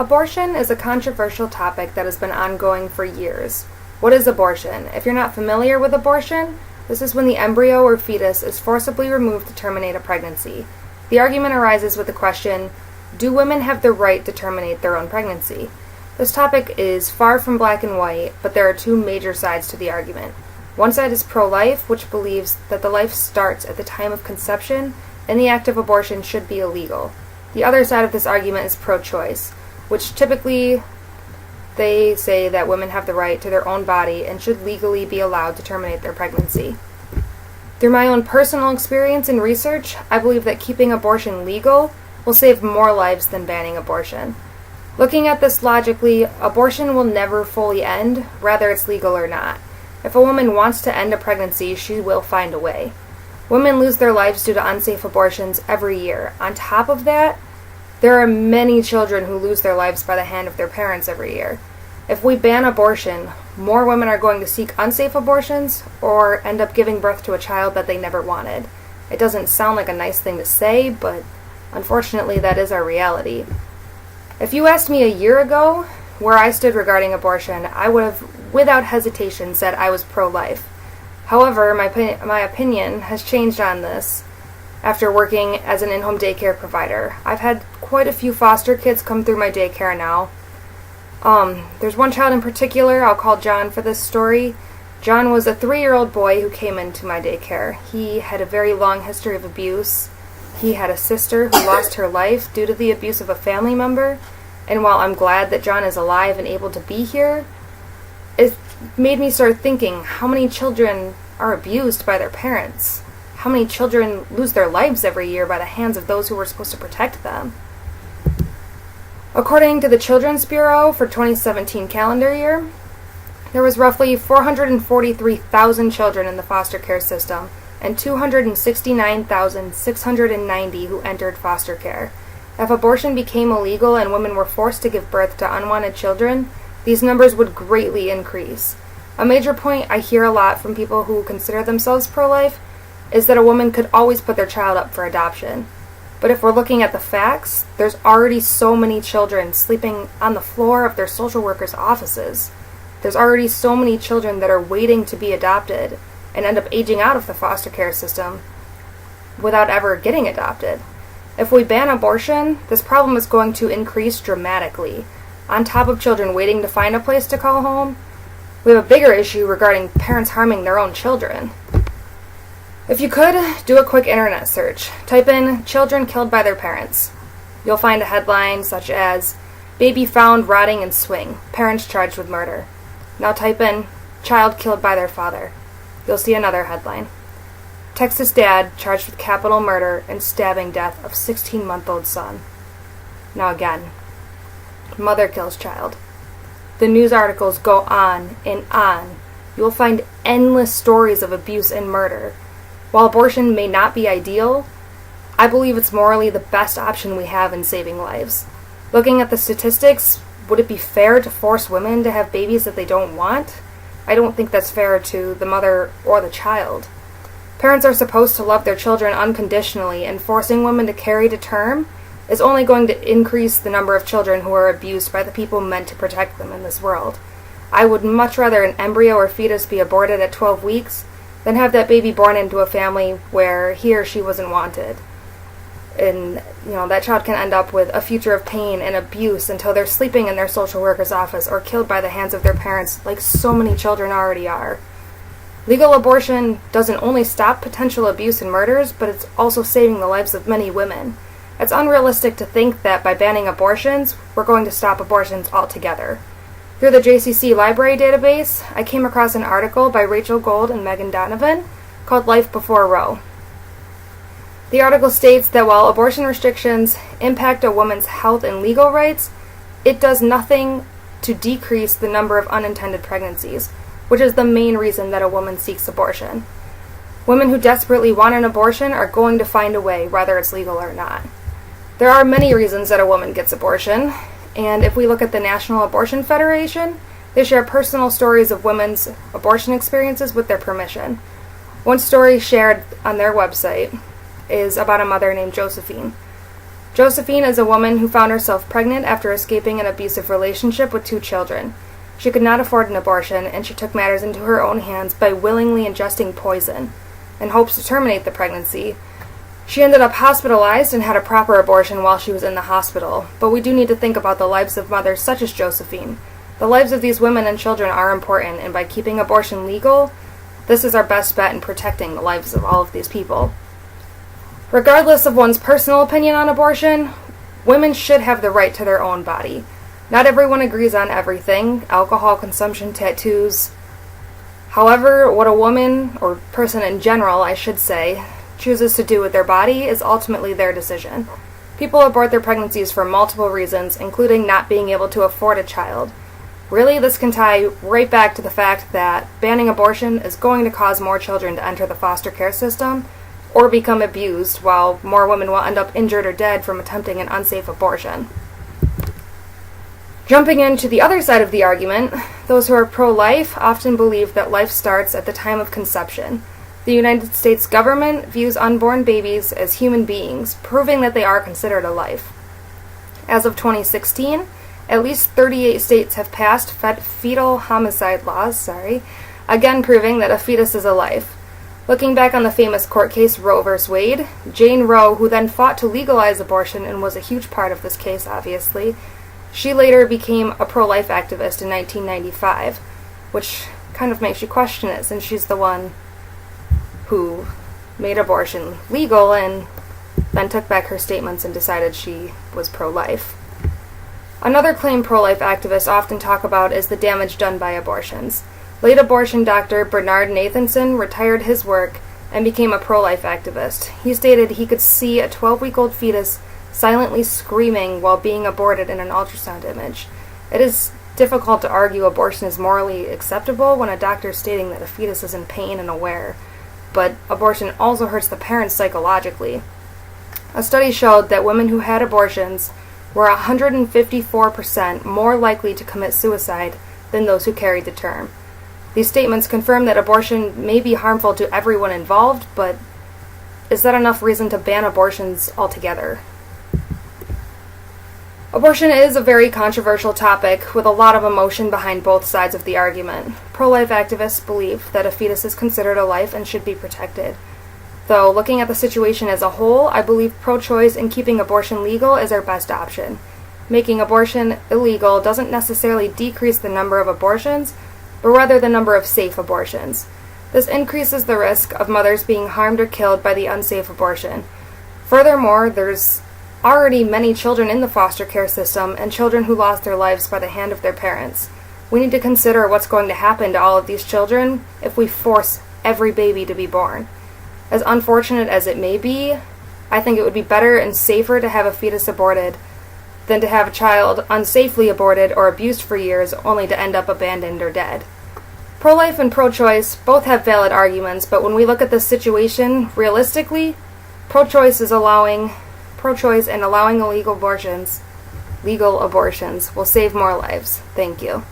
Abortion is a controversial topic that has been ongoing for years. What is abortion? If you're not familiar with abortion, this is when the embryo or fetus is forcibly removed to terminate a pregnancy. The argument arises with the question, do women have the right to terminate their own pregnancy? This topic is far from black and white, but there are two major sides to the argument. One side is pro-life, which believes that the life starts at the time of conception and the act of abortion should be illegal. The other side of this argument is pro-choice, which typically they say that women have the right to their own body and should legally be allowed to terminate their pregnancy. Through my own personal experience and research, I believe that keeping abortion legal will save more lives than banning abortion. Looking at this logically, abortion will never fully end, whether it's legal or not. If a woman wants to end a pregnancy, she will find a way. Women lose their lives due to unsafe abortions every year. On top of that, there are many children who lose their lives by the hand of their parents every year. If we ban abortion, more women are going to seek unsafe abortions or end up giving birth to a child that they never wanted. It doesn't sound like a nice thing to say, but unfortunately that is our reality. If you asked me a year ago where I stood regarding abortion, I would have without hesitation said I was pro-life. However, my opinion has changed on this after working as an in-home daycare provider. I've had quite a few foster kids come through my daycare now. There's one child in particular, I'll call John for this story. John was a 3-year-old boy who came into my daycare. He had a very long history of abuse. He had a sister who lost her life due to the abuse of a family member. And while I'm glad that John is alive and able to be here, it made me start thinking, how many children are abused by their parents? How many children lose their lives every year by the hands of those who were supposed to protect them? According to the Children's Bureau for 2017 calendar year, there was roughly 443,000 children in the foster care system and 269,690 who entered foster care. If abortion became illegal and women were forced to give birth to unwanted children, these numbers would greatly increase. A major point I hear a lot from people who consider themselves pro-life is that a woman could always put their child up for adoption. But if we're looking at the facts, there's already so many children sleeping on the floor of their social workers' offices. There's already so many children that are waiting to be adopted and end up aging out of the foster care system without ever getting adopted. If we ban abortion, this problem is going to increase dramatically. On top of children waiting to find a place to call home, we have a bigger issue regarding parents harming their own children. If you could, do a quick internet search. Type in children killed by their parents. You'll find a headline such as, baby found rotting in swing, parents charged with murder. Now type in child killed by their father. You'll see another headline. Texas dad charged with capital murder and stabbing death of 16-month-old son. Now again, mother kills child. The news articles go on and on. You will find endless stories of abuse and murder. While abortion may not be ideal, I believe it's morally the best option we have in saving lives. Looking at the statistics, would it be fair to force women to have babies that they don't want? I don't think that's fair to the mother or the child. Parents are supposed to love their children unconditionally, and forcing women to carry to term is only going to increase the number of children who are abused by the people meant to protect them in this world. I would much rather an embryo or fetus be aborted at 12 weeks than have that baby born into a family where he or she wasn't wanted. And, that child can end up with a future of pain and abuse until they're sleeping in their social worker's office or killed by the hands of their parents, like so many children already are. Legal abortion doesn't only stop potential abuse and murders, but it's also saving the lives of many women. It's unrealistic to think that by banning abortions, we're going to stop abortions altogether. Through the JCC library database, I came across an article by Rachel Gold and Megan Donovan called Life Before Roe. The article states that while abortion restrictions impact a woman's health and legal rights, it does nothing to decrease the number of unintended pregnancies, which is the main reason that a woman seeks abortion. Women who desperately want an abortion are going to find a way, whether it's legal or not. There are many reasons that a woman gets abortion, and if we look at the National Abortion Federation, they share personal stories of women's abortion experiences with their permission. One story shared on their website is about a mother named Josephine. Josephine is a woman who found herself pregnant after escaping an abusive relationship with 2 children. She could not afford an abortion, and she took matters into her own hands by willingly ingesting poison in hopes to terminate the pregnancy. She ended up hospitalized and had a proper abortion while she was in the hospital, but we do need to think about the lives of mothers such as Josephine. The lives of these women and children are important, and by keeping abortion legal, this is our best bet in protecting the lives of all of these people. Regardless of one's personal opinion on abortion, women should have the right to their own body. Not everyone agrees on everything, alcohol consumption, tattoos. However, what a woman, or person in general, I should say, chooses to do with their body is ultimately their decision. People abort their pregnancies for multiple reasons, including not being able to afford a child. Really, this can tie right back to the fact that banning abortion is going to cause more children to enter the foster care system or become abused, while more women will end up injured or dead from attempting an unsafe abortion. Jumping into the other side of the argument, those who are pro-life often believe that life starts at the time of conception. The United States government views unborn babies as human beings, proving that they are considered a life. As of 2016, at least 38 states have passed fetal homicide laws, again proving that a fetus is a life. Looking back on the famous court case Roe v. Wade, Jane Roe, who then fought to legalize abortion and was a huge part of this case, obviously, she later became a pro-life activist in 1995, which kind of makes you question it, since she's the one who made abortion legal and then took back her statements and decided she was pro-life. Another claim pro-life activists often talk about is the damage done by abortions. Late abortion doctor Bernard Nathanson retired his work and became a pro-life activist. He stated he could see a 12-week-old fetus silently screaming while being aborted in an ultrasound image. It is difficult to argue abortion is morally acceptable when a doctor is stating that a fetus is in pain and aware, but abortion also hurts the parents psychologically. A study showed that women who had abortions were 154% more likely to commit suicide than those who carried the term. These statements confirm that abortion may be harmful to everyone involved, but is that enough reason to ban abortions altogether? Abortion is a very controversial topic with a lot of emotion behind both sides of the argument. Pro-life activists believe that a fetus is considered a life and should be protected. Though, looking at the situation as a whole, I believe pro-choice and keeping abortion legal is our best option. Making abortion illegal doesn't necessarily decrease the number of abortions, but rather the number of safe abortions. This increases the risk of mothers being harmed or killed by the unsafe abortion. Furthermore, there's already many children in the foster care system and children who lost their lives by the hand of their parents. We need to consider what's going to happen to all of these children if we force every baby to be born. As unfortunate as it may be, I think it would be better and safer to have a fetus aborted than to have a child unsafely aborted or abused for years only to end up abandoned or dead. Pro-life and pro-choice both have valid arguments, but when we look at this situation realistically, pro-choice and allowing legal abortions will save more lives. Thank you.